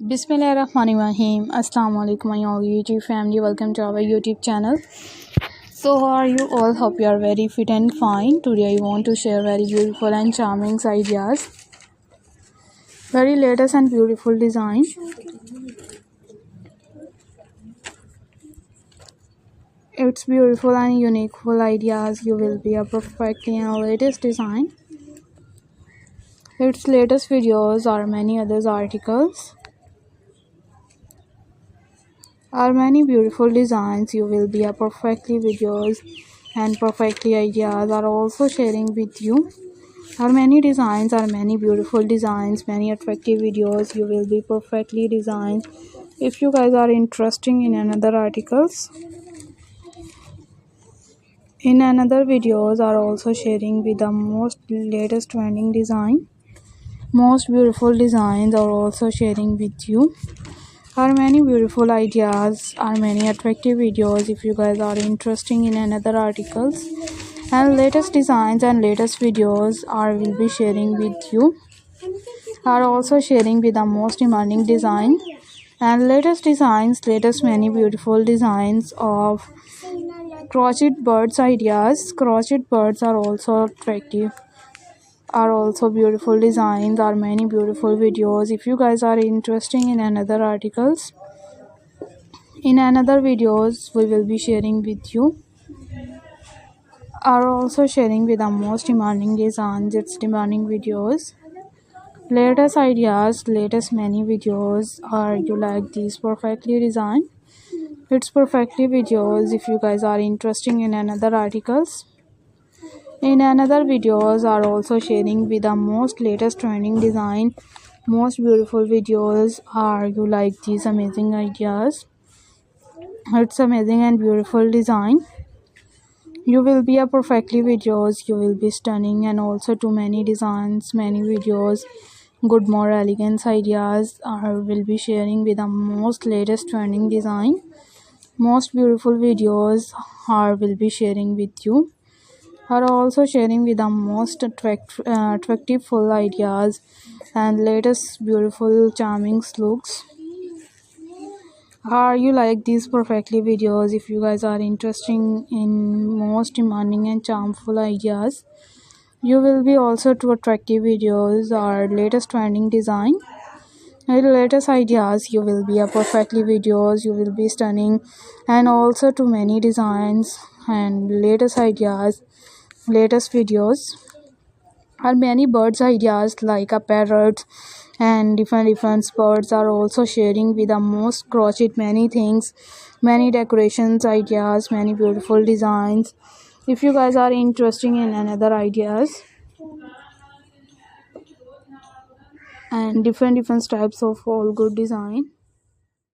Bismillahirrahmanirrahim. Assalamu alaikum my all YouTube family. Welcome to our YouTube channel. So how are you all? Hope you are very fit and fine. Today I want to share very beautiful and charming ideas. Very latest and beautiful design. It's beautiful and unique full ideas. You will be a perfectly and latest design. Its latest videos or many others articles. Are many beautiful designs. You will be a perfectly videos and perfectly ideas are also sharing with you. Are many designs, are many beautiful designs, many attractive videos. You will be perfectly designed. If you guys are interested in another articles, in another videos are also sharing with the most latest trending design. Most beautiful designs are also sharing with you. Are many beautiful ideas, are many attractive videos. If you guys are interested in another articles and latest designs and latest videos are will be sharing with you. Are also sharing with the most demanding design and latest designs, latest many beautiful designs of crochet birds ideas. Crochet birds are also attractive, are also beautiful designs, are many beautiful videos. If you guys are interested in another articles, in another videos we will be sharing with you. Are also sharing with the most demanding designs, its demanding videos, latest ideas, latest many videos. Are you like these perfectly designed? It's perfectly videos. If you guys are interested in another articles, in another videos are also sharing with the most latest trending design, most beautiful videos. Are you like these amazing ideas? It's amazing and beautiful design. You will be a perfectly videos. You will be stunning and also too many designs, many videos. Good more elegance ideas are will be sharing with the most latest trending design. Most beautiful videos are will be sharing with you. Are also sharing with the most attractive full ideas and latest beautiful charming looks. Are you like these perfectly videos? If you guys are interested in most demanding and charmful ideas, you will be also to attractive videos or latest trending design and latest ideas. You will be a perfectly videos. You will be stunning and also to many designs and latest ideas, latest videos. Are many birds ideas like a parrot and different birds are also sharing with the most crochet many things, many decorations ideas, many beautiful designs. If you guys are interested in another ideas and different types of all good design,